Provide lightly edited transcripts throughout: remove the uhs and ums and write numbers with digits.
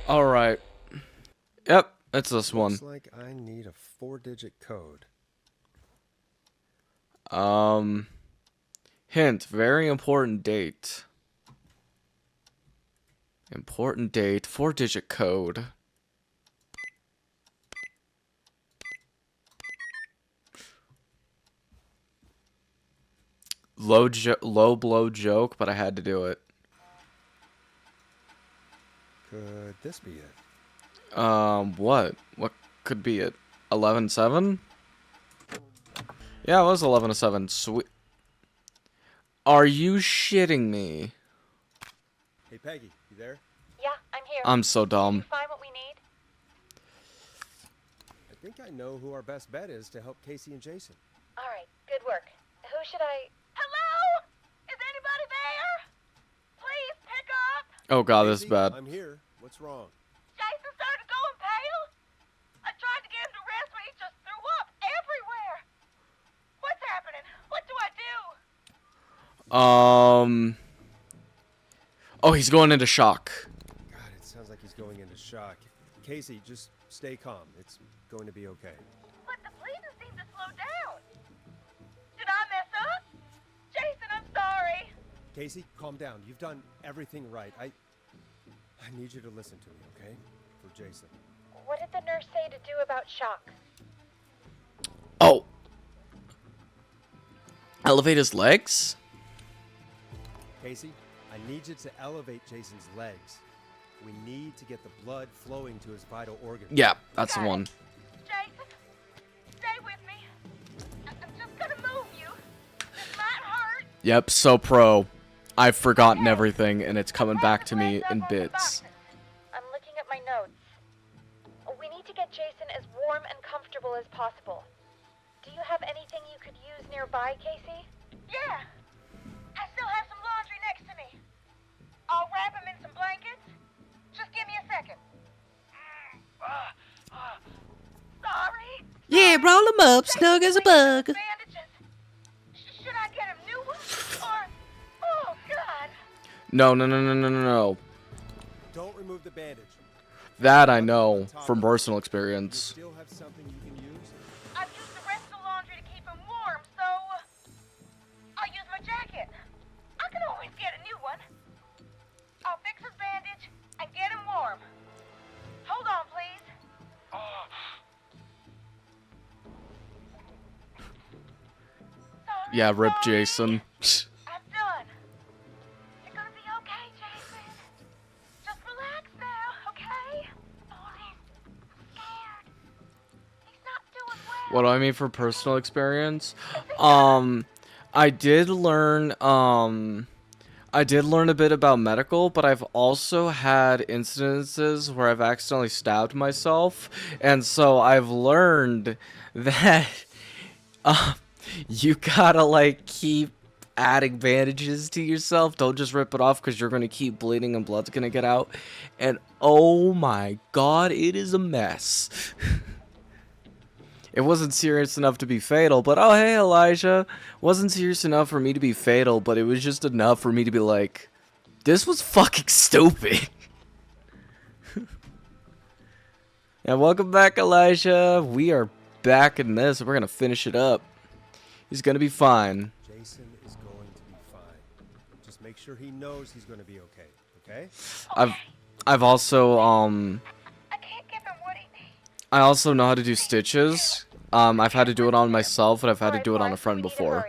Alright. Yep, it's this one. Looks like I need a 4-digit code. Hint, very important date. Important date, 4-digit code. Low blow joke, but I had to do it. Could this be it? What? What could be it? 11-7? Yeah, it was 11-7. Sweet. Are you shitting me? Hey, Peggy, you there? Yeah, I'm here. I'm so Did you dumb. find what we need? I think I know who our best bet is to help Casey and Jason. All right, good work. Who should I... Hello? Is anybody there? Please pick up. Oh god, this is Casey, bad. I'm here. What's wrong? Jason started going pale. I tried to get him to rest, but he just threw up everywhere. What's happening? What do I do? Oh, he's going into shock. God, it sounds like he's going into shock. Casey, just stay calm. It's going to be okay. But the bleeding seemed to slow down. Did I mess up? Jason, I'm sorry. Casey, calm down. You've done everything right. I need you to listen to me, okay? For Jason. What did the nurse say to do about shock? Oh. Elevate his legs? Casey, I need you to elevate Jason's legs. We need to get the blood flowing to his vital organs. Yeah, that's the Got it. one. Jason, stay with me. I'm just gonna move you. This might hurt. Yep, so pro. I've forgotten everything, and it's coming back to me in bits. I'm looking at my notes. We need to get Jason as warm and comfortable as possible. Do you have anything you could use nearby, Casey? Yeah. I still have some laundry next to me. I'll wrap him in some blankets. Just give me a second. Sorry. Yeah, roll him up, snug as a bug. Bandages. Should I get him new ones? Or... Oh, God. No, no, no, no, no, no, no. Don't remove the bandage. That I know from personal You experience. still have something you can use? I've used the rest of the laundry to keep him warm, so I'll use my jacket. I can always get a new one. I'll fix his bandage and get him warm. Hold on, please. Sorry, Yeah, rip sorry. Jason. I'm done. You're gonna be okay, Jason. Just relax now, okay? Oh, he's scared. He's not doing well. What do I mean for personal experience? I did learn a bit about medical, but I've also had incidences where I've accidentally stabbed myself, and so I've learned that you gotta like keep adding bandages to yourself. Don't just rip it off because you're gonna keep bleeding and blood's gonna get out. And oh my god, it is a mess. It wasn't serious enough to be fatal, but oh hey Elijah, wasn't serious enough for me to be fatal, but it was just enough for me to be like, this was fucking stupid. And welcome back Elijah. We are back in this, and we're gonna finish it up. He's gonna be fine. Jason is going to be fine. Just make sure he knows he's going to be okay, okay? I've also I can't give him what he needs. I also know how to do stitches. I've had to do it on myself, and I've had to do it on a friend before.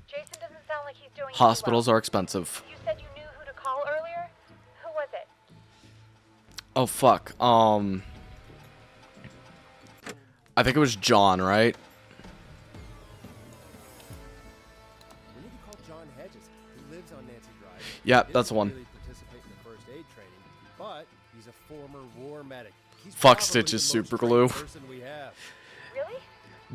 Jason doesn't sound like he's doing Hospitals too well. are expensive. You said you knew who to call earlier? Who was it? Oh fuck. I think it was John, right? We need to call John Hedges. He lives on Nancy Drive. Yep, He that's the doesn't one. really participate in the first aid training, but he's a former war medic. He's Fuck probably Stitch's the most super trained glue. person we have. Really?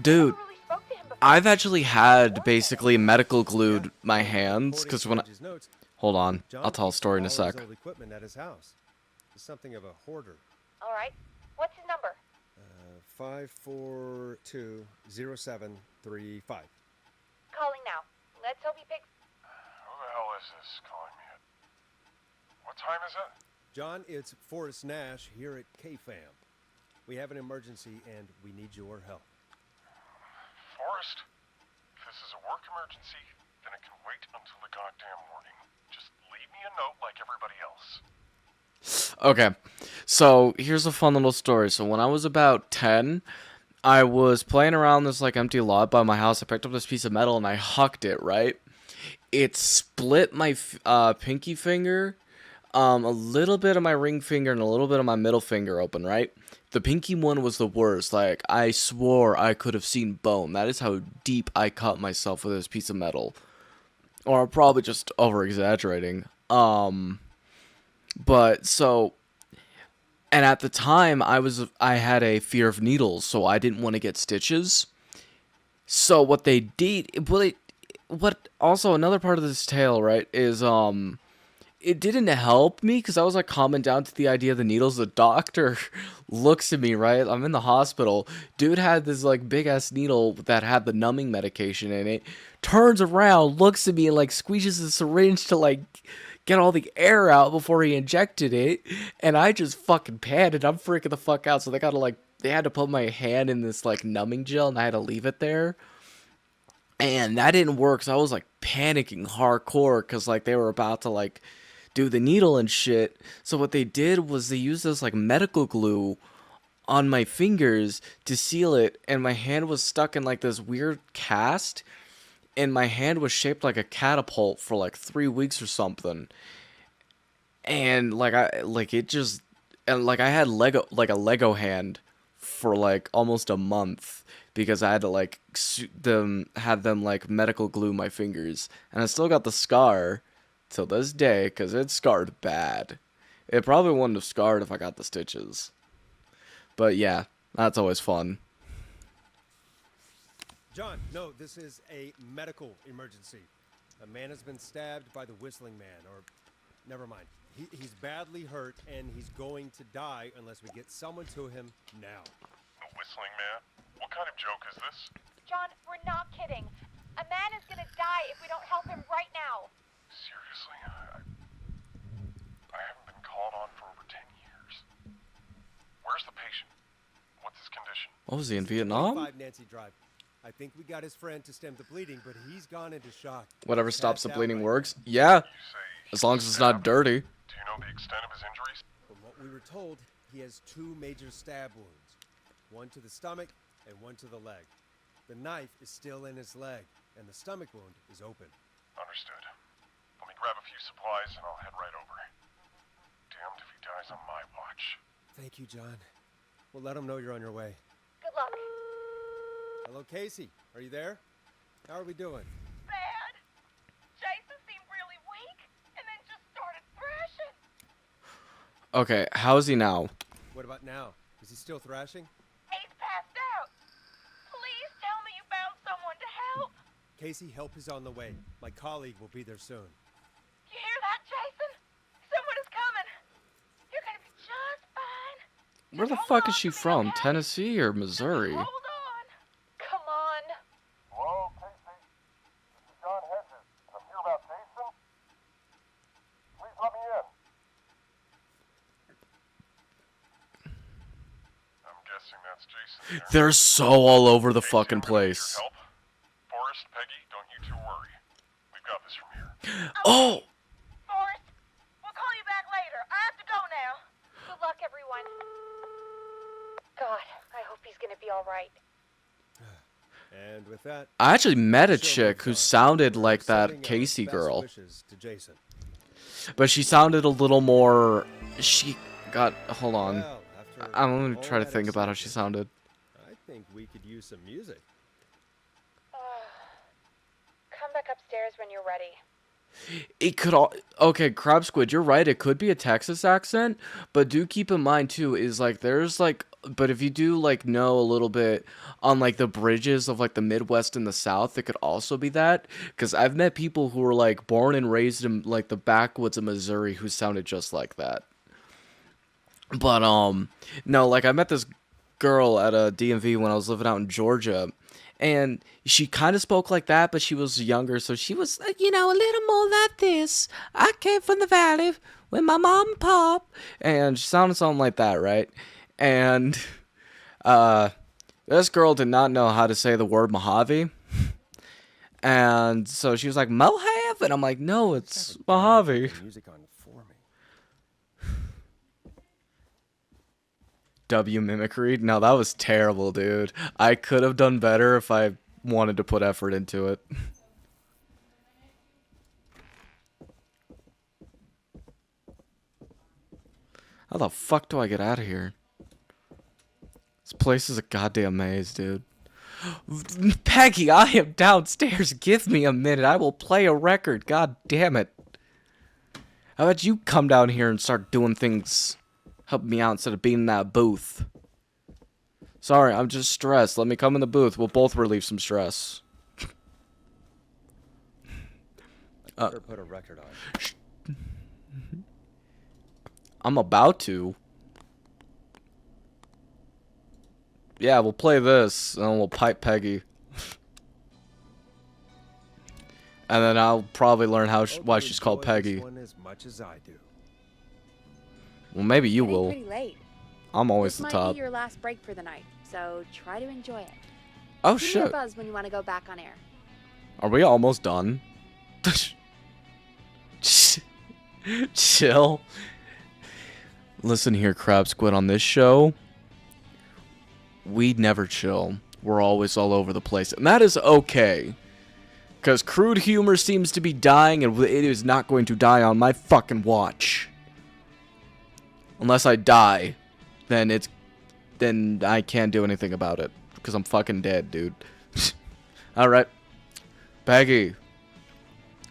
Dude, I never really spoke to him before. I've actually had basically medical glued my hands, According because to when I... Hedges' notes, Hold on, John I'll tell a keeps story in a all his sec. old equipment at his house. He's something of a hoarder. All right. What's his number? 5420735. Calling now. Let's hope he picks. Who the hell is this calling me at... What time is it? John, it's Forrest Nash here at KFAM. We have an emergency and we need your help. Forrest, if this is a work emergency, then it can wait until the goddamn morning. Just leave me a note like everybody else. Okay, so here's a fun little story. So when I was about 10, I was playing around this like empty lot by my house. I picked up this piece of metal and I hucked it, right? It split my pinky finger, a little bit of my ring finger, and a little bit of my middle finger open, right? The pinky one was the worst. Like, I swore I could have seen bone. That is how deep I cut myself with this piece of metal. Or I'm probably just over-exaggerating. But, so... And at the time, I had a fear of needles, so I didn't want to get stitches. So what they did... What also, another part of this tale, right, is, it didn't help me because I was like calming down to the idea of the needles. The doctor looks at me, right? I'm in the hospital. Dude had this like big ass needle that had the numbing medication in it. Turns around, looks at me, and like squeezes the syringe to like get all the air out before he injected it. And I just fucking panicked. I'm freaking the fuck out. So they had to put my hand in this like numbing gel and I had to leave it there. And that didn't work. So I was like panicking hardcore because like they were about to like do the needle and shit. So what they did was they used this like medical glue on my fingers to seal it, and my hand was stuck in like this weird cast, and my hand was shaped like a catapult for like 3 weeks or something. And like I had a Lego hand for like almost a month because I had to like have them like medical glue my fingers, and I still got the scar till this day, because it scarred bad. It probably wouldn't have scarred if I got the stitches. But yeah, that's always fun. John, no, this is a medical emergency. A man has been stabbed by the Whistling Man, or never mind. He's badly hurt and he's going to die unless we get someone to him now. The Whistling Man? What kind of joke is this? John, we're not kidding. A man is gonna die if we don't help him right now. Seriously, I haven't been called on for over 10 years. Where's the patient? What's his condition? What was he, in Vietnam? 25 Nancy Drive. I think we got his friend to stem the bleeding, but he's gone into shock. Whatever He's stops the passed out bleeding right works. Yeah, You say as long as it's not dirty. Do you know the extent of his injuries? From what we were told, he has 2 major stab wounds. One to the stomach and one to the leg. The knife is still in his leg, and the stomach wound is open. Understood. Let me grab a few supplies and I'll head right over. Damned if he dies on my watch. Thank you, John. We'll let him know you're on your way. Good luck. Hello, Casey. Are you there? How are we doing? Bad. Jason seemed really weak and then just started thrashing. Okay, how is he now? What about now? Is he still thrashing? He's passed out. Please tell me you found someone to help. Casey, help is on the way. My colleague will be there soon. You hear that, Jason? Someone is coming. You're gonna be just fine. Where the Just fuck hold is on she to me, from? okay? Tennessee or Missouri? Hold on. Come on. Hello, Casey. This is John Hedges. I'm here about Jason. Please let me in. I'm guessing that's Jason there. They're so all over the Casey, fucking I'm gonna need your place. help. Forrest, Peggy, don't you two worry. We've got this from here. Oh! Forrest, we'll call you back later. I have to go now. Good luck, everyone. God, I hope he's gonna be all right. And with that, I actually met a show chick moves who on. sounded We're like that sending our Casey best girl. wishes to Jason. But she sounded a little more... She got... Hold on. Well, after I'm gonna all try to that think about how she excitement, sounded. I think we could use some music. Come back upstairs when you're ready. It could all... Okay, Crab Squid, you're right. It could be a Texas accent. But do keep in mind, too, is like there's like... But if you do like know a little bit on like the bridges of like the Midwest and the South, it could also be that. Because I've met people who were like born and raised in like the backwoods of Missouri who sounded just like that. But no, like I met this girl at a DMV when I was living out in Georgia, and she kind of spoke like that, but she was younger, so she was, a little more like this. I came from the valley with my mom and pop. And she sounded something like that, right? And this girl did not know how to say the word Mojave. And so she was like, Mohave? And I'm like, no, it's Mojave. Music on for me. W mimicry? No, that was terrible, dude. I could have done better if I wanted to put effort into it. How the fuck do I get out of here? This place is a goddamn maze, dude. Peggy, I am downstairs. Give me a minute. I will play a record. God damn it. How about you come down here and start doing things? Help me out instead of being in that booth. Sorry, I'm just stressed. Let me come in the booth. We'll both relieve some stress. Better put a record on. I'm about to. Yeah, we'll play this, and then we'll pipe Peggy. And then I'll probably learn how why she's called Peggy. This one as much as I do. Well, maybe you Getting will. pretty late. I'm always This the might top. be your last break for the night, so try to enjoy it. Oh, Give me a shit. buzz when you want to go back on air. Are we almost done? Chill. Listen here, Crab Squid, on this show, we never chill. We're always all over the place. And that is okay. Because crude humor seems to be dying, and it is not going to die on my fucking watch. Unless I die, then I can't do anything about it. Because I'm fucking dead, dude. Alright. Peggy.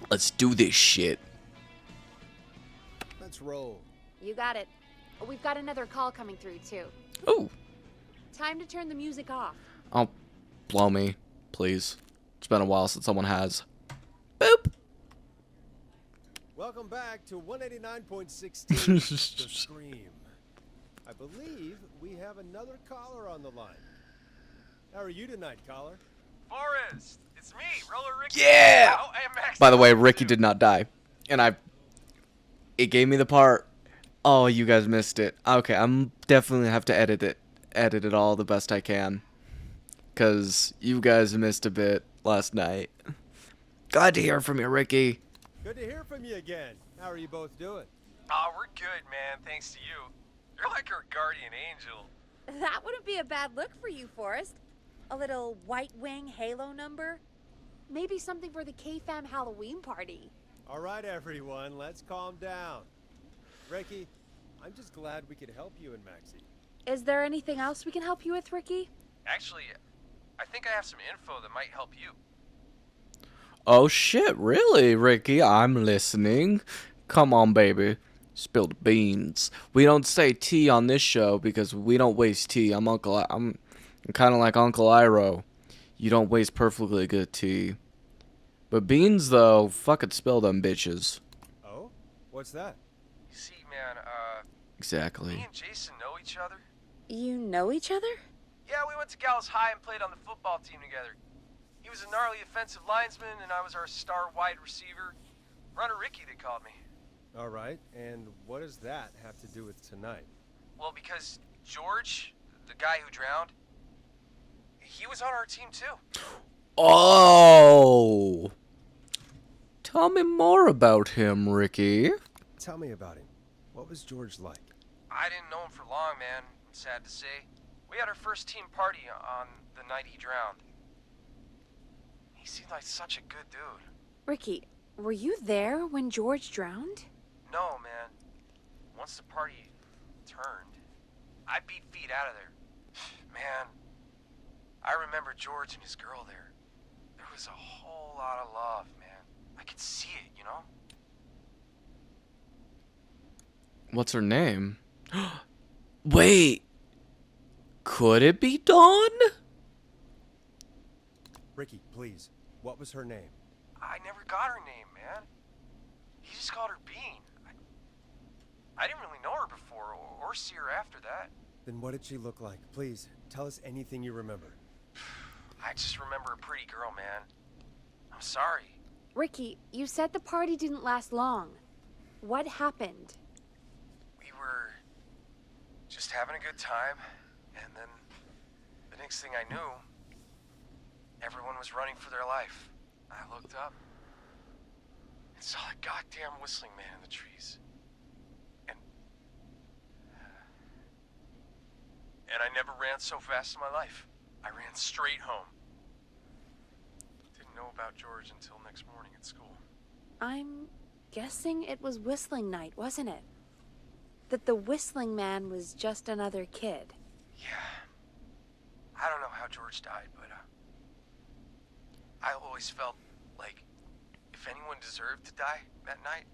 Let's do this shit. Let's roll. You got it. We've got another call coming through, too. Ooh. Time to turn the music off. Oh, blow me, please. It's been a while since someone has. Boop. Welcome back to 189.16 The Scream. I believe we have another caller on the line. How are you tonight, caller? Forrest, it's me, Roller Ricky. Yeah! Oh, I am Max. By the way, Ricky did not die. And it gave me the part. Oh, you guys missed it. Okay, I'm definitely have to edit it all the best I can. Because you guys missed a bit last night. Glad to hear from you, Ricky. Good to hear from you again. How are you both doing? Oh, we're good, man. Thanks to you. You're like our guardian angel. That wouldn't be a bad look for you, Forrest. A little White Wing Halo number? Maybe something for the K-Fam Halloween party. All right, everyone, let's calm down. Ricky, I'm just glad we could help you and Maxie. Is there anything else we can help you with, Ricky? Actually, I think I have some info that might help you. Oh shit, really, Ricky? I'm listening. Come on, baby. Spill the beans. We don't say tea on this show because we don't waste tea. I'm kind of like Uncle Iroh. You don't waste perfectly good tea. But beans, though, fucking spill them bitches. Oh? What's that? You see, man, Exactly. me and Jason know each other. You know each other? Yeah, we went to Gallows High and played on the football team together. He was a gnarly offensive linesman, and I was our star wide receiver. Runner Ricky, they called me. All right, and what does that have to do with tonight? Well, because George, the guy who drowned, he was on our team too. Oh! Tell me more about him, Ricky. Tell me about him. What was George like? I didn't know him for long, man. Sad to say. We had our first team party on the night he drowned. He seemed like such a good dude. Ricky, were you there when George drowned? No, man. Once the party turned, I beat feet out of there. Man, I remember George and his girl there. There was a whole lot of love, man. I could see it, you know? What's her name? Wait. Could it be Dawn? Ricky, please. What was her name? I never got her name, man. He just called her Bean. I didn't really know her before or see her after that. Then what did she look like? Please, tell us anything you remember. I just remember a pretty girl, man. I'm sorry. Ricky, you said the party didn't last long. What happened? just having a good time, and then the next thing I knew, everyone was running for their life. I looked up and saw a goddamn whistling man in the trees. And I never ran so fast in my life. I ran straight home. Didn't know about George until next morning at school. I'm guessing it was whistling night, wasn't it? That the whistling man was just another kid. Yeah. I don't know how George died, but I always felt like if anyone deserved to die that night,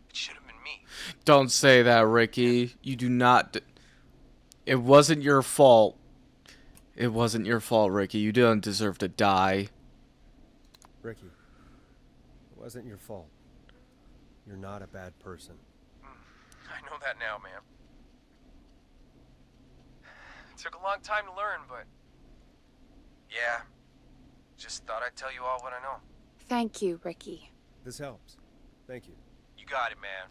it should have been me. Don't say that, Ricky. You do not... It wasn't your fault. It wasn't your fault, Ricky. You didn't deserve to die. Ricky, it wasn't your fault. You're not a bad person. I know that now, man. It took a long time to learn, but... yeah. Just thought I'd tell you all what I know. Thank you, Ricky. This helps. Thank you. You got it, man.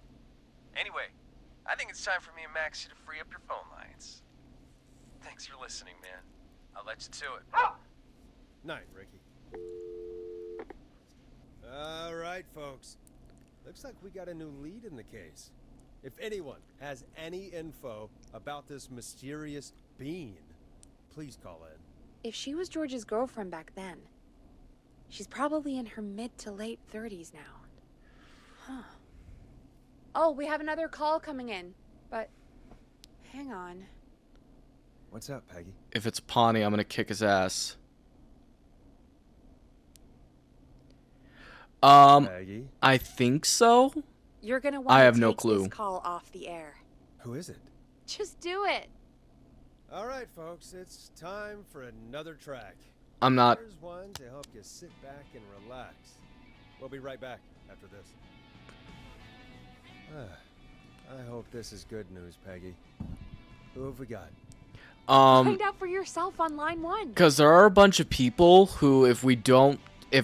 Anyway, I think it's time for me and Maxie to free up your phone lines. Thanks for listening, man. I'll let you to it. Night, Ricky. All right, folks. Looks like we got a new lead in the case. If anyone has any info about this mysterious being, please call in. If she was George's girlfriend back then, she's probably in her mid to late 30s now. Huh. Oh, we have another call coming in, but hang on. What's up, Peggy? If it's Pawnee, I'm gonna kick his ass. Peggy? I think so? You're gonna I want have to no take clue. this call off the air. Who is it? Just do it. All right, folks, it's time for another track. I'm not... Here's one to help you sit back and relax. We'll be right back after this. I hope this is good news, Peggy. Who have we got? Find out for yourself on line 1. Because there are a bunch of people who, if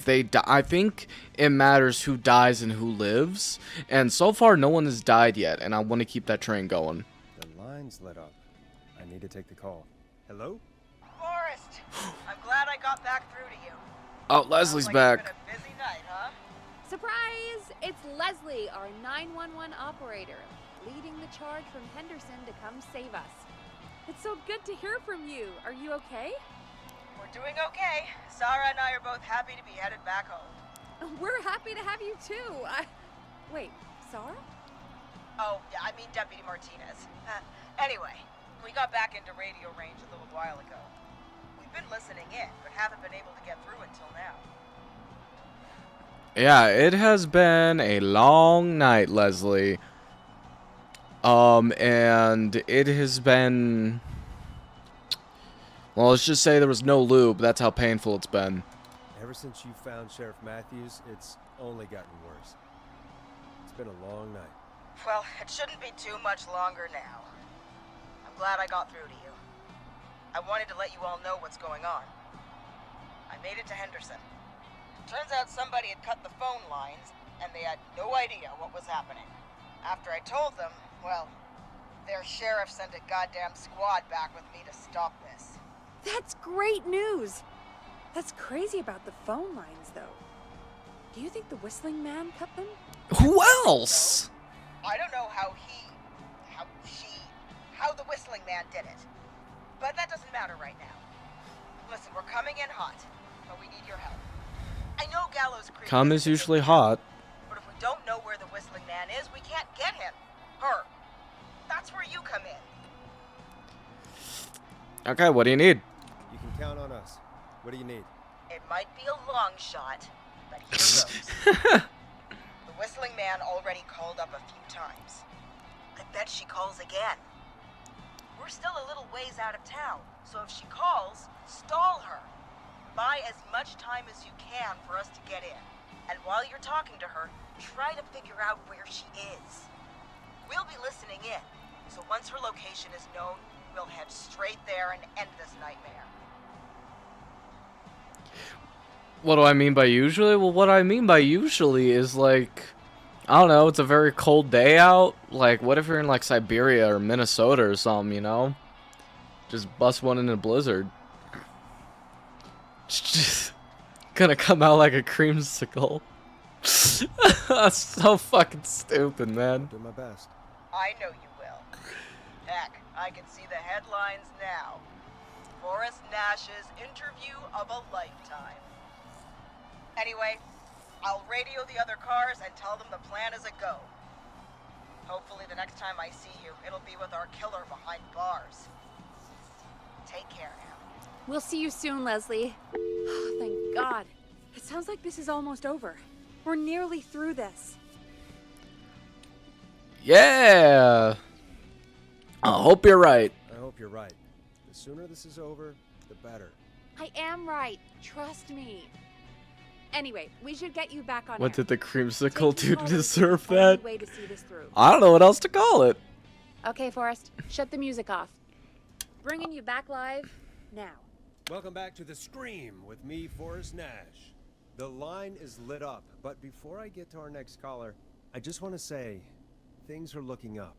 they die, I think it matters who dies and who lives. And so far, no one has died yet, and I want to keep that train going. The line's lit up. I need to take the call. Hello? Forrest, I'm glad I got back through to you. Oh, Leslie's Sounds like back. It's been a busy night, huh? Surprise! It's Leslie, our 911 operator, leading the charge from Henderson to come save us. It's so good to hear from you. Are you okay? We're doing okay. Sarah and I are both happy to be headed back home. We're happy to have you too. Wait, Sarah? Oh, yeah, I mean Deputy Martinez. Anyway, we got back into radio range a little while ago. We've been listening in, but haven't been able to get through until now. Yeah, it has been a long night, Leslie. And it has been... Well, let's just say there was no lube. That's how painful it's been. Ever since you found Sheriff Matthews, it's only gotten worse. It's been a long night. Well, it shouldn't be too much longer now. I'm glad I got through to you. I wanted to let you all know what's going on. I made it to Henderson. Turns out somebody had cut the phone lines, and they had no idea what was happening. After I told them, well, their sheriff sent a goddamn squad back with me to stop this. That's great news. That's crazy about the phone lines, though. Do you think the whistling man cut them? Who else? I don't know how the whistling man did it. But that doesn't matter right now. Listen, we're coming in hot, but we need your help. I know Gallows Creek... Cum is usually hot. But if we don't know where the whistling man is, we can't get him. Her. That's where you come in. Okay, what do you need? You can count on us. What do you need? It might be a long shot, but here goes. The whistling man already called up a few times. I bet she calls again. We're still a little ways out of town, so if she calls, stall her. Buy as much time as you can for us to get in. And while you're talking to her, try to figure out where she is. We'll be listening in, so once her location is known, we'll head straight there and end this nightmare. What do I mean by usually? Well, what I mean by usually is like... I don't know, it's a very cold day out. Like, what if you're in like Siberia or Minnesota or something, you know? Just bust one in a blizzard. It's just gonna come out like a creamsicle. That's so fucking stupid, man. Do my best. I know you will. Heck, I can see the headlines now. Forrest Nash's interview of a lifetime. Anyway, I'll radio the other cars and tell them the plan is a go. Hopefully the next time I see you, it'll be with our killer behind bars. Take care now. We'll see you soon, Leslie. Oh, thank God. It sounds like this is almost over. We're nearly through this. Yeah. I hope you're right. I hope you're right. The sooner this is over, the better. I am right. Trust me. Anyway, we should get you back on What air. did the creamsicle Taking do callers deserve is the only that? way to see this through. I don't know what else to call it. Okay, Forrest, shut the music off. Bringing you back live now. Welcome back to The Scream with me, Forrest Nash. The line is lit up, but before I get to our next caller, I just want to say, things are looking up.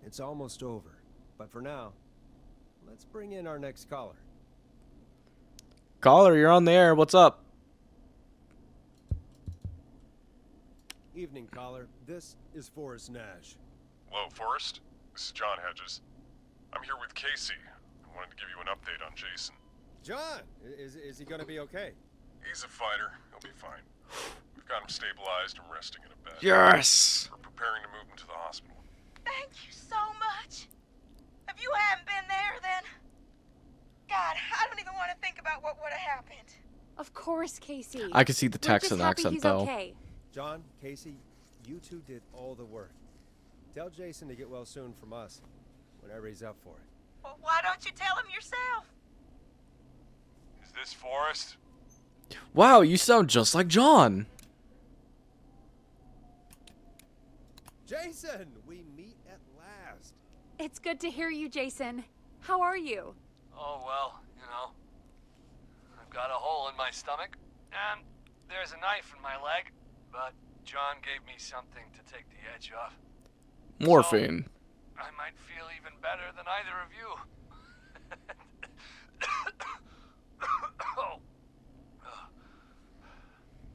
It's almost over. But for now, let's bring in our next caller. Caller, you're on the air. What's up? Evening, caller. This is Forrest Nash. Hello, Forrest. This is John Hedges. I'm here with Casey. I wanted to give you an update on Jason. John, is he going to be okay? He's a fighter. He'll be fine. We've got him stabilized and resting in a bed. Yes. We're preparing to move him to the hospital. Thank you so much. If you hadn't been there, then... God, I don't even want to think about what would have happened. Of course, Casey. I can see the We're just Texan happy accent he's though. Okay. John, Casey, you two did all the work. Tell Jason to get well soon from us, whenever he's up for it. Well, why don't you tell him yourself? Is this Forrest? Wow, you sound just like John. Jason, we meet at last. It's good to hear you, Jason. How are you? Oh, well, you know. I've got a hole in my stomach, and there's a knife in my leg, but John gave me something to take the edge off. Morphine. I might feel even better than either of you. Oh.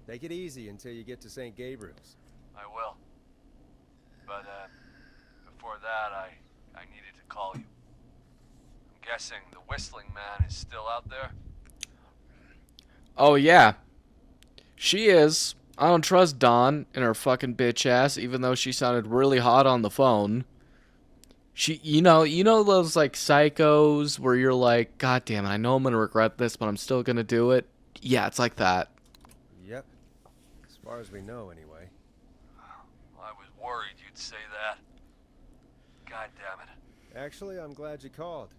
Take it easy until you get to St. Gabriel's. I will. But, before that, I needed to call you. I'm guessing the Whistling Man is still out there? Oh yeah. She is. I don't trust Dawn and her fucking bitch ass, even though she sounded really hot on the phone. You know those like psychos where you're like, God damn it, I know I'm gonna regret this, but I'm still gonna do it. Yeah, it's like that. Yep. As far as we know, anyway. I was worried you'd say that. God damn it. Actually, I'm glad you called.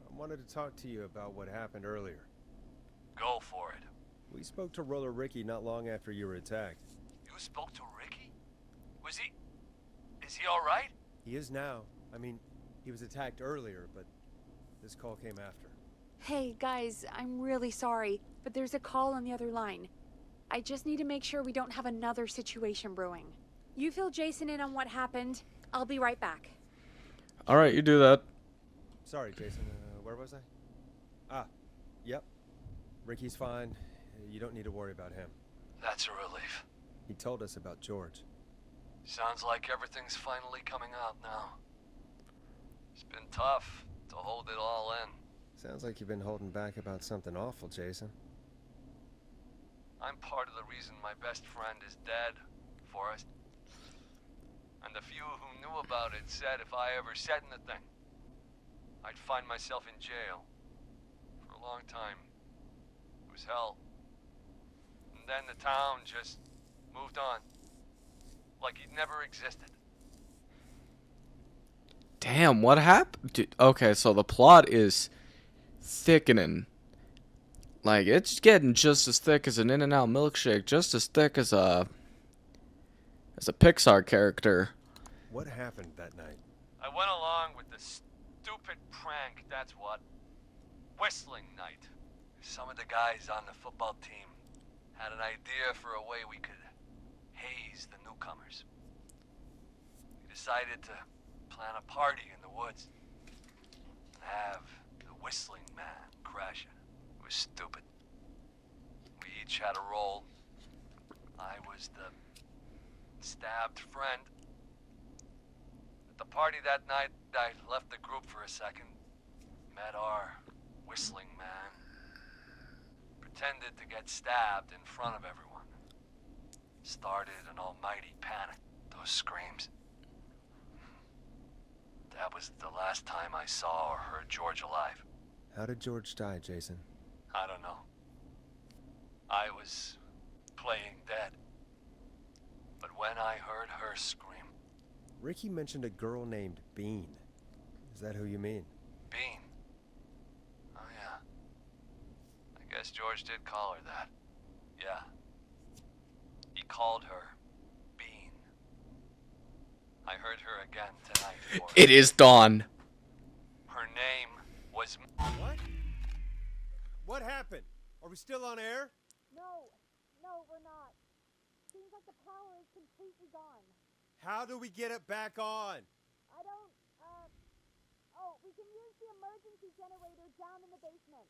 I wanted to talk to you about what happened earlier. Go for it. We spoke to Roller Ricky not long after you were attacked. You spoke to Ricky? Is he alright? He is now. I mean, he was attacked earlier, but this call came after. Hey, guys, I'm really sorry, but there's a call on the other line. I just need to make sure we don't have another situation brewing. You fill Jason in on what happened. I'll be right back. Alright, you do that. Sorry, Jason. Where was I? Ah, yep. Ricky's fine. You don't need to worry about him. That's a relief. He told us about George. Sounds like everything's finally coming out now. It's been tough to hold it all in. Sounds like you've been holding back about something awful, Jason. I'm part of the reason my best friend is dead, Forrest. And the few who knew about it said if I ever said anything, I'd find myself in jail. For a long time. It was hell. And then the town just moved on. Like he'd never existed. Damn, what happened? Dude, okay, so the plot is thickening. Like, it's getting just as thick as an In-N-Out milkshake, just as thick as a Pixar character. What happened that night? I went along with the stupid prank, that's what. Whistling night. Some of the guys on the football team had an idea for a way we could haze the newcomers. decided to plan a party in the woods and have the Whistling Man crash it. It was stupid. We each had a role. I was the stabbed friend. At the party that night, I left the group for a second, met our Whistling Man, pretended to get stabbed in front of everyone. Started an almighty panic. Those screams. That was the last time I saw or heard George alive. How did George die, Jason? I don't know. I was playing dead. But when I heard her scream... Ricky mentioned a girl named Bean. Is that who you mean? Bean? Oh yeah. I guess George did call her that. Yeah. He called her Bean. I heard her again tonight. It is dawn. Her name was... What? What happened? Are we still on air? No, we're not. Seems like the power is completely gone. How do we get it back on? I don't, oh, we can use the emergency generator down in the basement.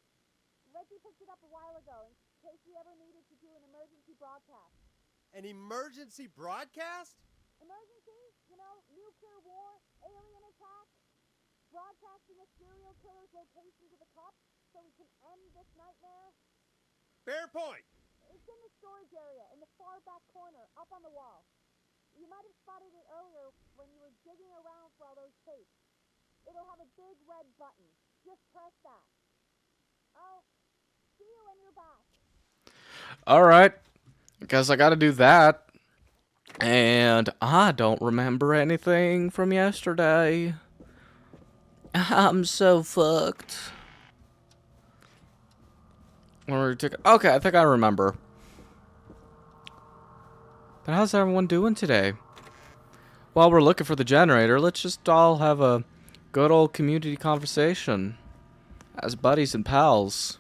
Reggie picked it up a while ago in case we ever needed to do an emergency broadcast. An emergency broadcast? Emergency? You know, nuclear war, alien attack, broadcasting a serial killer's location to the cops so we can end this nightmare. Fair point. It's in the storage area, in the far back corner, up on the wall. You might have spotted it earlier when you were digging around for all those tapes. It'll have a big red button. Just press that. I'll see you when you're back. Alright. Guess I gotta do that. And I don't remember anything from yesterday. I'm so fucked. Okay, I think I remember. But how's everyone doing today? While we're looking for the generator, let's just all have a good old community conversation as buddies and pals.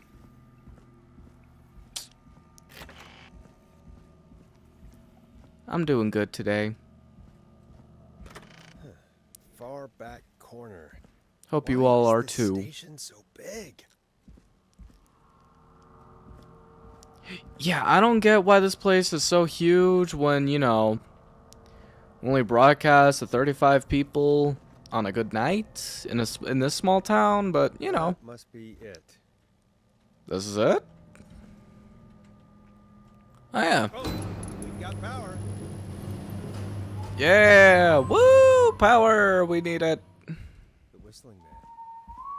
I'm doing good today. Far back corner. Hope you all are Why is this too. station so big? Yeah, I don't get why this place is so huge when, you know, only broadcast to 35 people on a good night in this small town, but, you know. That must be it. This is it? Oh, yeah. Oh, we've got power. Yeah! Woo! Power! We need it. The Whistling Man.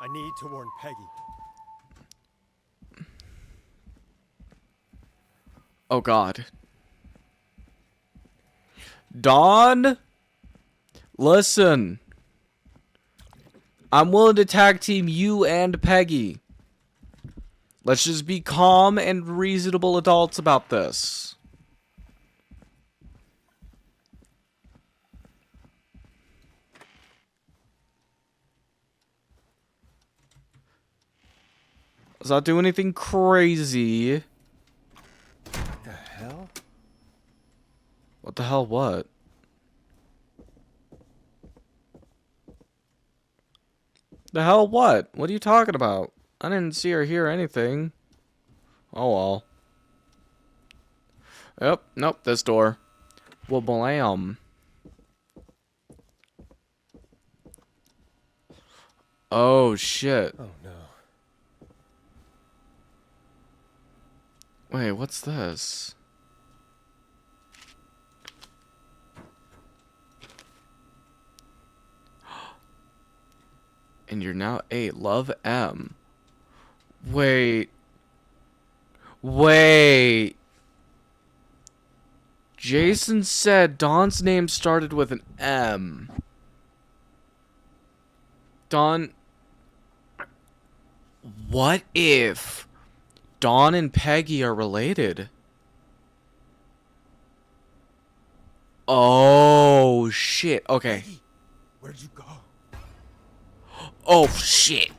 I need to warn Peggy. Oh, God. Dawn? Listen. I'm willing to tag team you and Peggy. Let's just be calm and reasonable adults about this. Let's not do anything crazy. What the hell? What the hell, what? The hell, what? What are you talking about? I didn't see or hear anything. Oh, well. Yep, nope, this door. Well, blam. Oh, shit. Oh, no. Wait, what's this? And you're now 8. Love M. Wait. Wait. Jason said Dawn's name started with an M. Dawn. What if Dawn and Peggy are related? Oh, shit. Okay. Peggy, where'd you go? Oh, shit.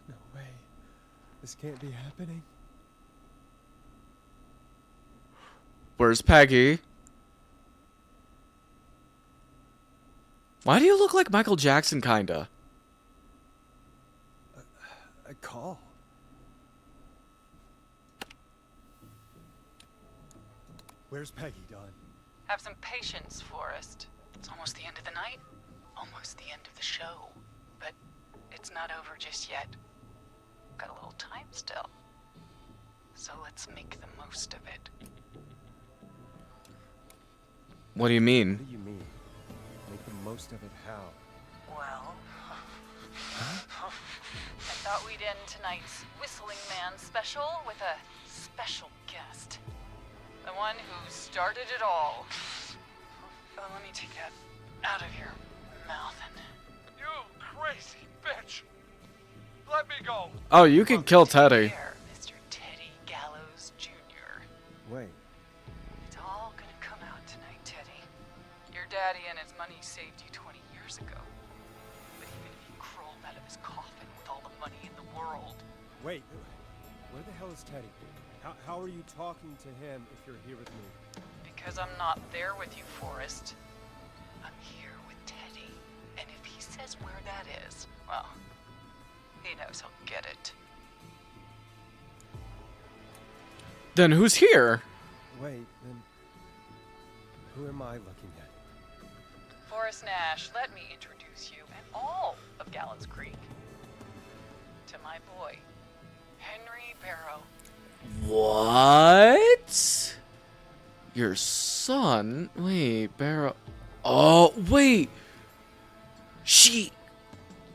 No way. This can't be happening. Where's Peggy? Why do you look like Michael Jackson, kinda? A call. Where's Peggy, Don? Have some patience, Forrest. It's almost the end of the night, almost the end of the show. But it's not over just yet. Got a little time still. So let's make the most of it. What do you mean? What do you mean? Make the most of it how? Well, I thought we'd end tonight's Whistling Man special with a special guest. The one who started it all. Oh, let me take that out of your mouth and... You crazy bitch! Let me go! Oh, you can kill Teddy. Here, Mr. Teddy Gallows Jr. Wait. It's all gonna come out tonight, Teddy. Your daddy and his money saved you 20 years ago. But even if he crawled out of his coffin with all the money in the world... Wait. Where the hell is Teddy? How are you talking to him if you're here with me? Because I'm not there with you, Forrest. I'm here with Teddy. And if he says where that is, well, he knows he'll get it. Then who's here? Wait, then who am I looking at? Forrest Nash, let me introduce you and all of Gallows Creek to my boy, Henry Barrow. What? Your son? Wait, Barrow. Oh, wait.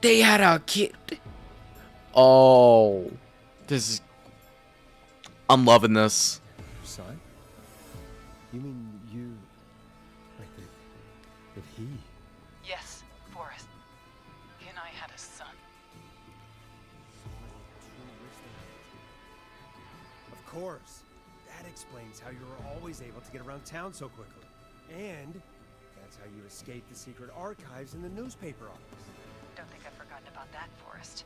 They had a kid. Oh. This is. I'm loving this. Your son? You mean you... Wait, did he... Yes, Forrest. He and I had a son. Of course. That explains how you were always able to get around town so quickly. And that's how you escaped the secret archives in the newspaper office. Don't think I've forgotten about that, Forrest.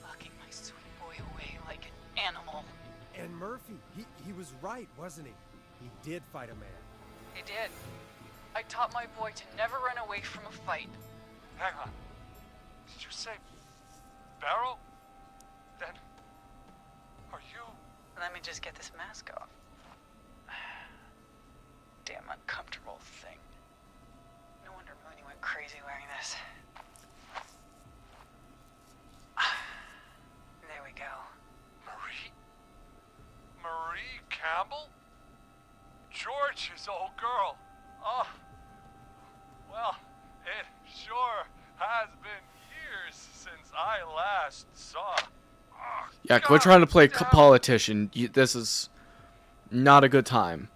Locking my sweet boy away like an animal. And Murphy, he was right, wasn't he? He did fight a man. He did. I taught my boy to never run away from a fight. Hang on. Did you say Barrow? Then are you? Let me just get this mask off. Damn uncomfortable thing. No wonder Mooney went crazy wearing this. There we go. Marie Campbell? George's old girl. Oh, well, it sure has been years since I last saw. Oh, Yeah, quit trying to play God damn. politician. This is not a good time.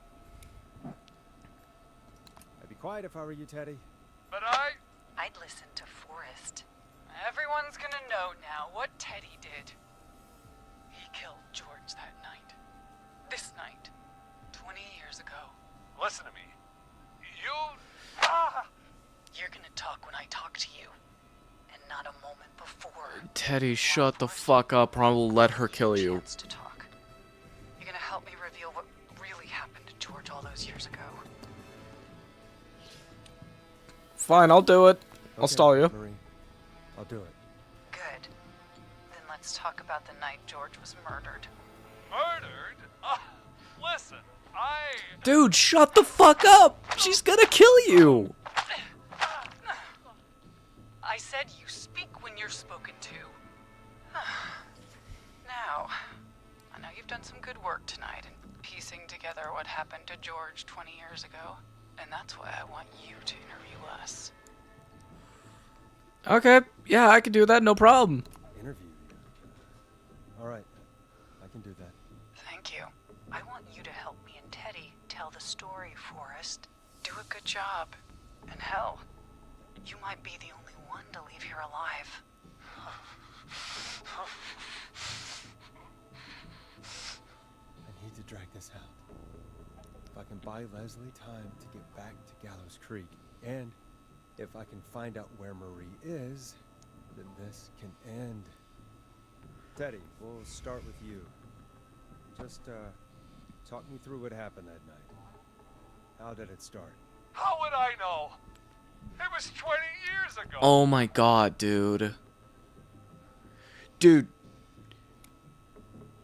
I'd be quiet if I were you, Teddy. But I'd listen to Forrest. Everyone's gonna know now what Teddy did. He killed George that night. This night. 20 years ago. listen to me. You're gonna talk when I talk to you. And not a moment before. Teddy, shut the fuck up or I will let her kill you. Chance to talk. You're gonna help me reveal what really happened to George all those years ago. Fine, I'll do it. I'll Okay, stall you. Marie, I'll do it. Good. Then let's talk about the night George was murdered. Murdered? Listen, Dude, shut the fuck up! She's gonna kill you! I said you speak when you're spoken to. Now, I know you've done some good work tonight in piecing together what happened to George 20 years ago, and that's why I want you to interview us. Okay, yeah, I can do that, no problem. Interview you. All right, I can do that. Thank you. I want you to help me and Teddy tell the story, Forrest. Do a good job. And hell, you might be the only one to leave here alive. I need to drag this out. If I can buy Leslie time to get back to Gallows Creek, and if I can find out where Marie is, then this can end. Teddy, we'll start with you. Just, talk me through what happened that night. How did it start? how would I know? It was 20 go. Oh my god, dude. Dude.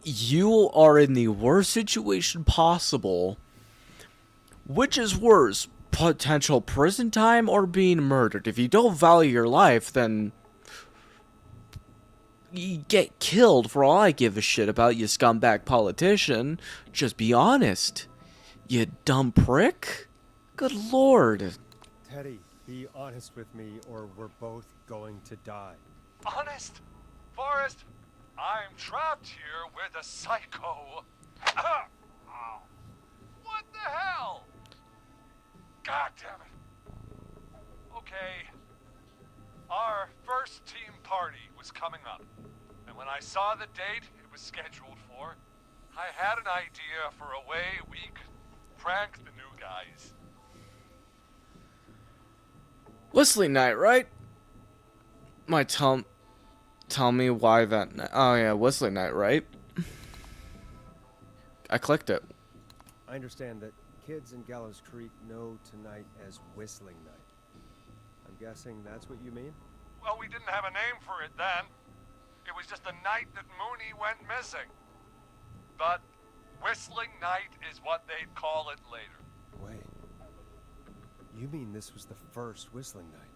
You are in the worst situation possible. Which is worse? Potential prison time or being murdered? If you don't value your life, then you get killed for all I give a shit about, you scumbag politician. Just be honest. You dumb prick. Good lord. Teddy, be honest with me or we're both going to die. Honest? Forrest, I'm trapped here with a psycho. Ow. What the hell? God damn it. Okay. Our first team party was coming up. And when I saw the date it was scheduled for, I had an idea for a way we could prank the new guys. Whistling Night, right? My tell me why that. Oh yeah, Whistling Night, right? I clicked it. I understand that kids in Gallows Creek know tonight as Whistling Night. I'm guessing that's what you mean? Well, we didn't have a name for it then. It was just the night that Mooney went missing. But Whistling Night is what they'd call it later. Wait. You mean this was the first Whistling Night?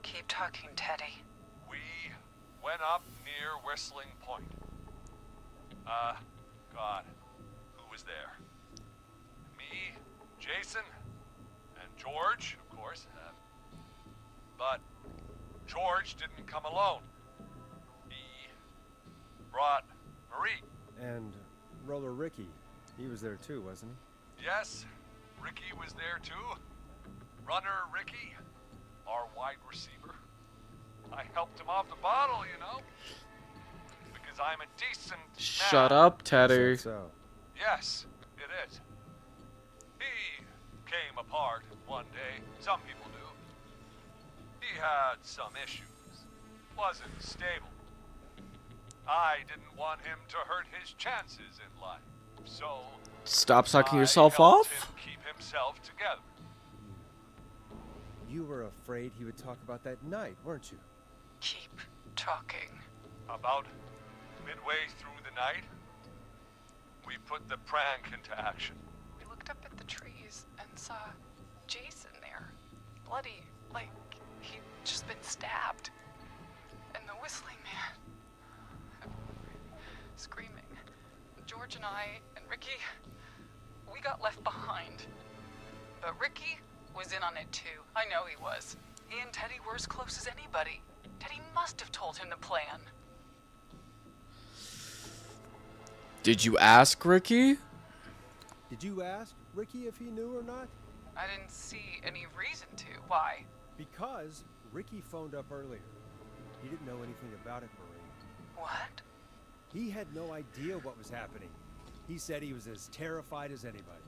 Keep talking, Teddy. We went up near Whistling Point. God, who was there? Me, Jason, and George, of course. But George didn't come alone. He brought Marie. And Roller Ricky, he was there too, wasn't he? Yes, Ricky was there too. Runner Ricky, our wide receiver. I helped him off the bottle, you know. Because I'm a decent Shut man. up, Teddy. Said so. Yes, it is. He came apart one day. Some people do. He had some issues. Wasn't stable. I didn't want him to hurt his chances in life. So Stop sucking I yourself helped off? him keep himself together. You were afraid he would talk about that night, weren't you? Keep talking. About midway through the night, we put the prank into action. We looked up at the trees and saw Jason there. Bloody, like he'd just been stabbed. And the Whistling Man. Screaming. George and I and Ricky, we got left behind. But Ricky was in on it too. I know he was. He and Teddy were as close as anybody. Teddy must have told him the plan. Did you ask Ricky? Did you ask Ricky if he knew or not? I didn't see any reason to. Why? Because Ricky phoned up earlier. He didn't know anything about it, Marie. What? He had no idea what was happening. He said he was as terrified as anybody.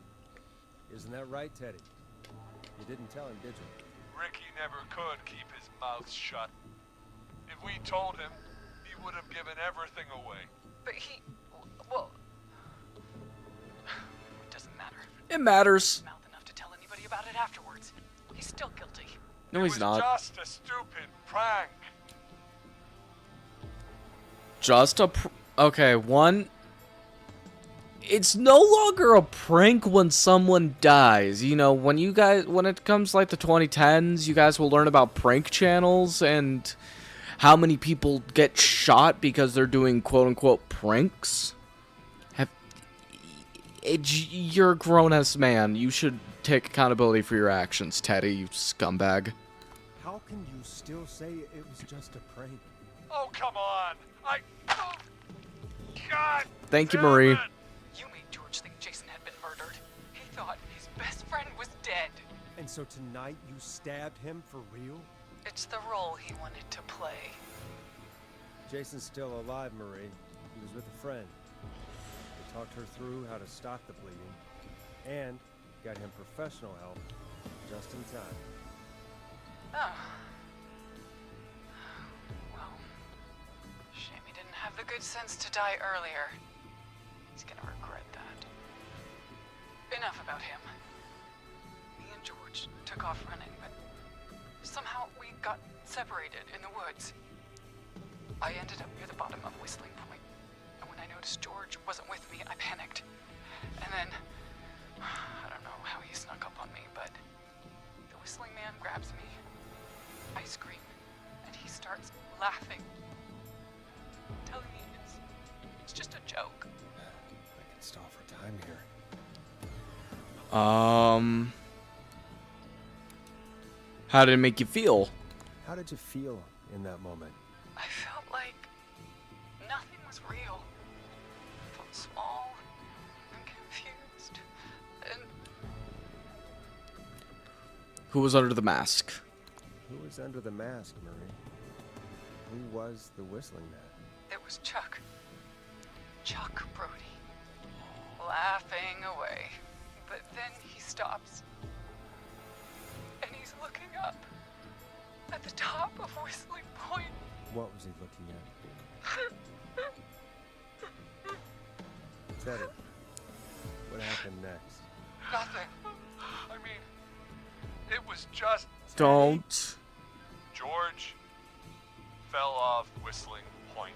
Isn't that right, Teddy? You didn't tell him, did you? Ricky never could keep his mouth shut. If we told him, he would have given everything away. But he... Well... It doesn't matter. It matters. He's mouth enough to tell anybody about it afterwards. He's still guilty. No, he's not. It was just a stupid prank. Just a okay, one. It's no longer a prank when someone dies. You know, when it comes like the 2010s, you guys will learn about prank channels and how many people get shot because they're doing quote-unquote pranks. You're a grown-ass man. You should take accountability for your actions, Teddy, you scumbag. How can you still say it was just a prank? Oh, come on. Oh, God. Thank you, damn Marie. it. You made George think Jason had been murdered. He thought his best friend was dead. And so tonight you stabbed him for real? It's the role he wanted to play. Jason's still alive, Marie. He was with a friend. They talked her through how to stop the bleeding and got him professional help just in time. Oh. Well, shame he didn't have the good sense to die earlier. He's gonna regret that. Enough about him. Me and George took off running, but got separated in the woods. I ended up near the bottom of Whistling Point, and when I noticed George wasn't with me, I panicked. And then, I don't know how he snuck up on me, but the Whistling Man grabs me. I scream, and he starts laughing, telling me it's just a joke. I can stall for time here. How did it make you feel? How did you feel in that moment? I felt like nothing was real. I felt small and confused, and Who was under the mask? Who was under the mask, Marie? Who was the Whistling Man? it was Chuck. Chuck Brody. Laughing away. But then he stops. And he's looking up at the top of Whistling Point. What was he looking at? Teddy, what happened next? Nothing. I mean, it was just Don't. George fell off Whistling Point.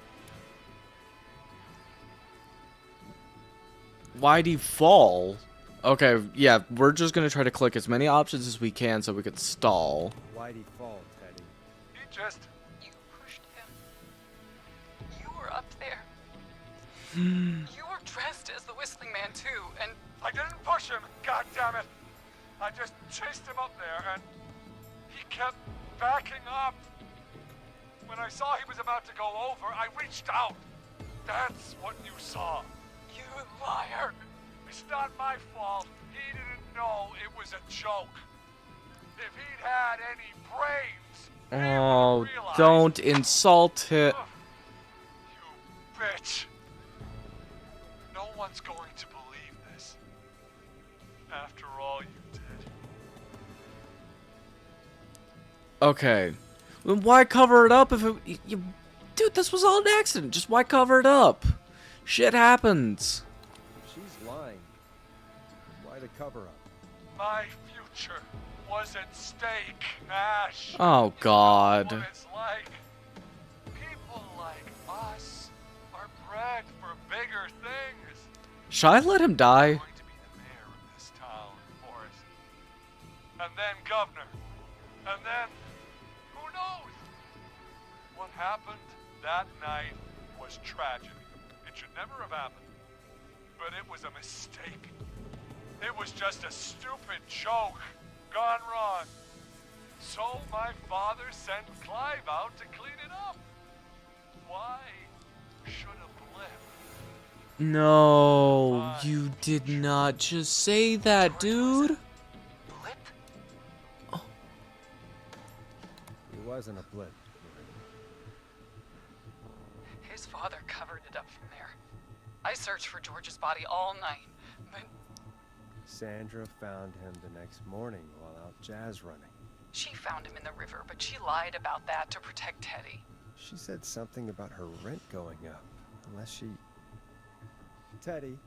Why'd he fall? Okay, yeah, we're just gonna try to click as many options as we can so we can stall. Why'd he fall, Teddy? He just You pushed him. You were up there. You were dressed as the Whistling Man too, and I didn't push him, god damn it. I just chased him up there and he kept backing up. When I saw he was about to go over, I reached out. That's what you saw. you liar. It's not my fault. He didn't know it was a joke. If he'd had any brains, he Oh, would've realized. don't insult it. Ugh, you bitch. No one's going to believe this. After all you did. Okay. Then why cover it up if it... Dude, this was all an accident. Just why cover it up? Shit happens. If she's lying, why the cover up? My future was at stake, Ash. Oh, God. You know what it's like. People like us are bred for bigger things. Should I let him I'm die? going to be the mayor of this town, Forrest. And then governor. And then, who knows? What happened that night was tragedy. It should never have happened. But it was a mistake. It was just a stupid joke gone wrong. So my father sent Clive out to clean it up. Why should a blip? No, you did not just say that, dude. Blip? He wasn't a blip. His father covered it up from there. I searched for George's body all night, but Sandra found him the next morning while out jazz running. she found him in the river, but she lied about that to protect Teddy. She said something about her rent going up. Unless she... Teddy,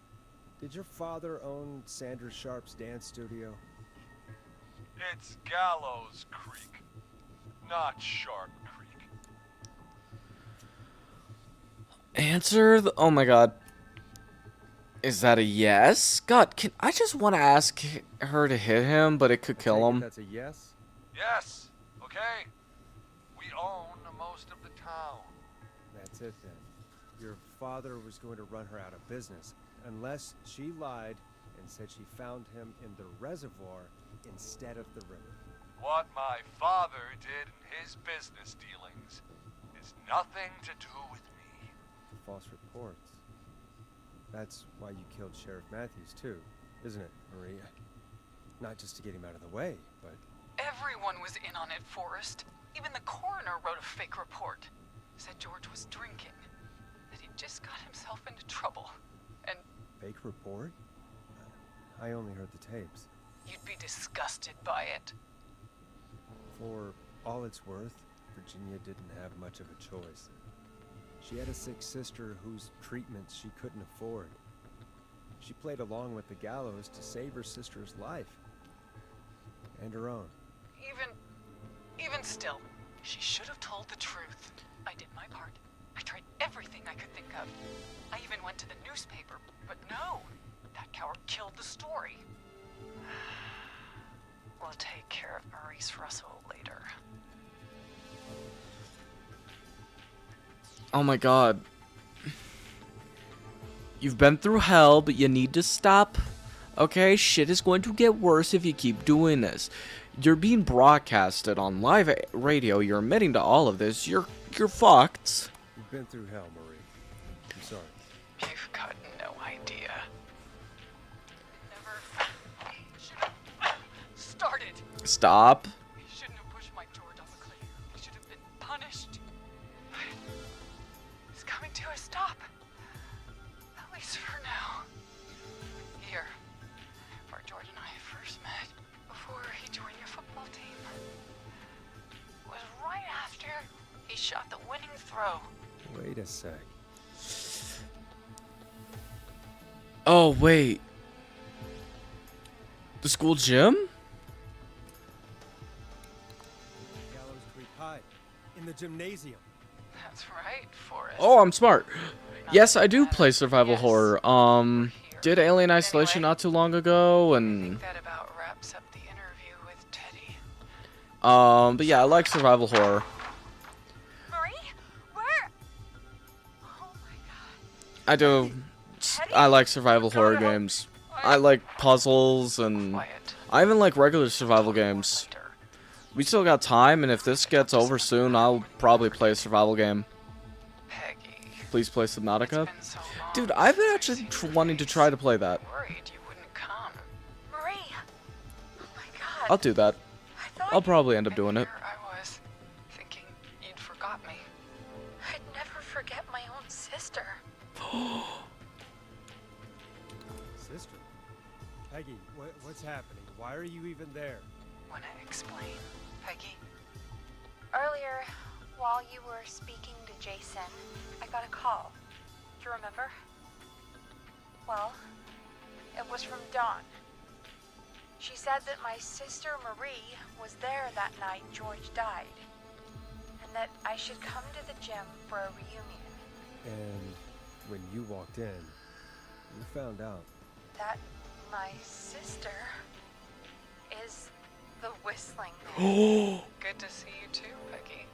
did your father own Sandra Sharp's dance studio? It's Gallows Creek, not Sharp Creek. Answer the... Oh my god. Is that a yes? God, I just want to ask her to hit him, but it could kill Take it him. That's a yes? Yes, okay. We own most of the town. That's it then. Your father was going to run her out of business unless she lied and said she found him in the reservoir instead of the river. What my father did in his business dealings is nothing to do with me. False reports. That's why you killed Sheriff Matthews too, isn't it, Maria? Not just to get him out of the way, but... Everyone was in on it, Forrest. Even the coroner wrote a fake report. Said George was drinking. That he just got himself into trouble. And Fake report? I only heard the tapes. you'd be disgusted by it. For all it's worth, Virginia didn't have much of a choice. She had a sick sister whose treatments she couldn't afford. She played along with the gallows to save her sister's life. And her own. Even still, She should have told the truth. I did my part. I tried everything I could think of. I even went to the newspaper, but no. That coward killed the story. We'll take care of Maurice Russell later. Oh my god. You've been through hell, but you need to stop. Okay, shit is going to get worse if you keep doing this. You're being broadcasted on live radio. You're admitting to all of this. You're fucked. You've been through hell, Marie. I'm sorry. You've got no idea. Never should have started. Stop. He shouldn't have pushed my George off a cliff. He should have been punished. It's coming to a stop. At least for now. Here, where George and I first met, before he joined your football team, was right after he shot the winning throw. Wait a sec. Oh, wait. The school gym? Gallows Creek High. In the gymnasium. That's right, Forrest. Oh, I'm smart. Not Yes, I that do matters. play survival Yes, horror. we're here. Did Alien Isolation Anyway, not too long ago, I and think that about wraps up the interview with Teddy. but yeah, I like survival horror. Marie? Where? Oh my god. I do. I like survival horror games. I like puzzles, and Quiet. I even like regular survival games. Later. We still got time, and if this gets over soon, I'll probably play a survival game. Peggy. Please play It's Subnautica. been so long Dude, I've been since actually I've seen your wanting to face. try to play that. I worried you wouldn't come. Marie. Oh my god. I'll do that. I thought I'll probably end up And doing it. here I was, thinking you'd forgot me. I'd never forget my own sister. Sister. Peggy, what's happening? Why are you even there? Wanna explain, Peggy? Earlier, while you were speaking to Jason, I got a call. Do you remember? Well, it was from Dawn. She said that my sister Marie was there that night George died, and that I should come to the gym for a reunion. And when you walked in, you found out. That my sister is the Whistling Man. Good to see you too, Peggy.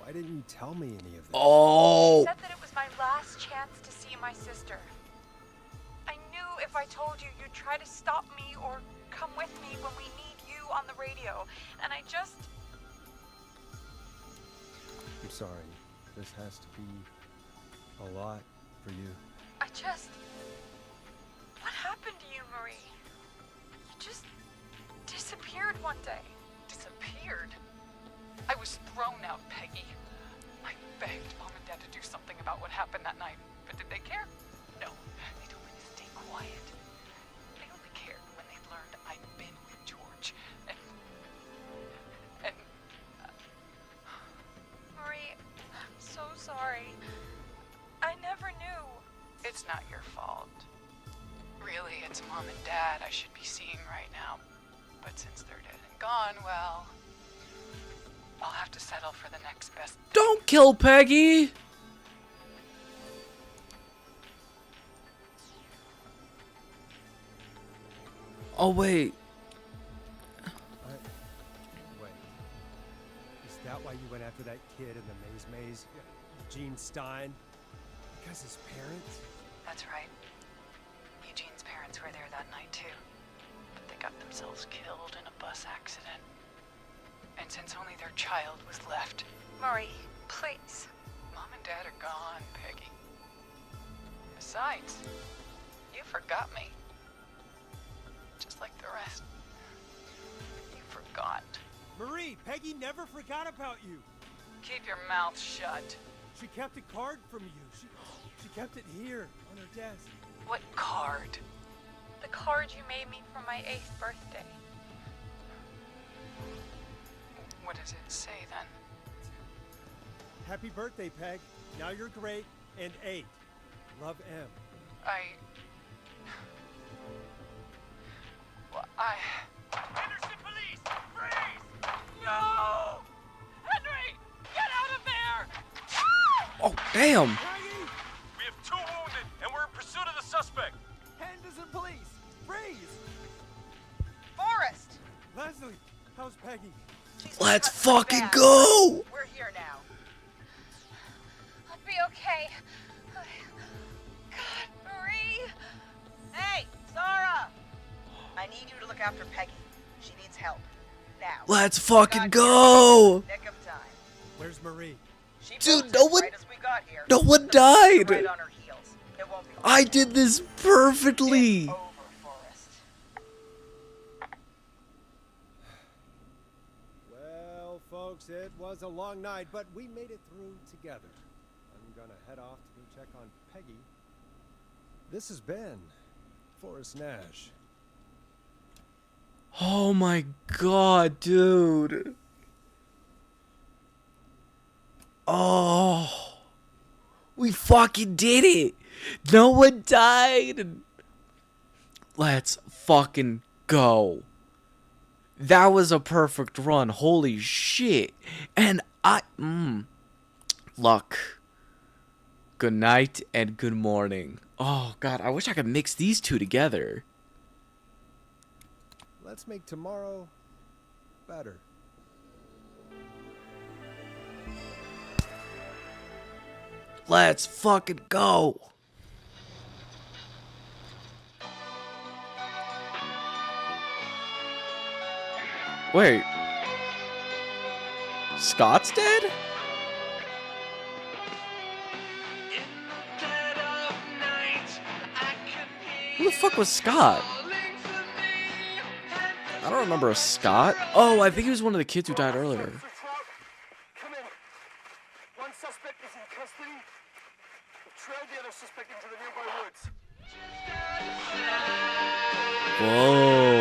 Why didn't you tell me any of this? Oh. Said that it was my last chance to see my sister. I knew if I told you, you'd try to stop me or come with me when we need you on the radio. And I just... I'm sorry. This has to be a lot for you. What happened to you, Marie? You just disappeared one day. Disappeared? I was thrown out, Peggy. I begged Mom and Dad to do something about what happened that night, but did they care? No. They told me to stay quiet. They only cared when they learned I'd been with George. And Marie, I'm so sorry. I never knew. it's not your fault. Really, it's Mom and Dad I should be seeing right now. But since they're dead and gone, well, I'll have to settle for the next best. Don't kill Peggy. Oh wait. Wait. Is that why you went after that kid in the maze? Gene Stein? Because his parents? That's right. Eugene's parents were there that night too. But they got themselves killed in a bus accident. And since only their child was left, Marie, please. Mom and Dad are gone, Peggy. Besides, you forgot me. Just like the rest. You forgot. Marie, Peggy never forgot about you. Keep your mouth shut. She kept a card from you. She kept it here on her desk. What card? The card you made me for my 8th birthday. What does it say then? Happy birthday, Peg. Now you're great and 8. Love, M. Well, Henderson police! Freeze! No! Henry! Damn. We have 2 wounded, and we're in pursuit of the suspect. Henderson police! Freeze! Forrest! Leslie, how's Peggy? She's Let's cut pretty fucking bad. go. We're here now. I'll be okay. God, Marie! Hey, Zara! I need you to look after Peggy. She needs help. Now. Let's fucking Got go. here in the nick of time. Where's Marie? She Dude, bolted no one- right as we got here. no one The police are died. Right on her heels. It won't be long I now. did this perfectly. It's over, Forrest. Well, folks, it was a long night, but we made it through together. I'm gonna head off to go check on Peggy. This has been Forrest Nash. Oh my god, dude. Oh. We fucking did it. No one died. Let's fucking go. That was a perfect run. Holy shit. And luck. Good night and good morning. Oh god, I wish I could mix these two together. Let's make tomorrow better. Let's fucking go. Wait. Scott's dead? Who the fuck was Scott? I don't remember a Scott. Oh, I think he was one of the kids who died earlier. Come in. One suspect is in custody. We've trailed the other suspect into the nearby woods. Whoa.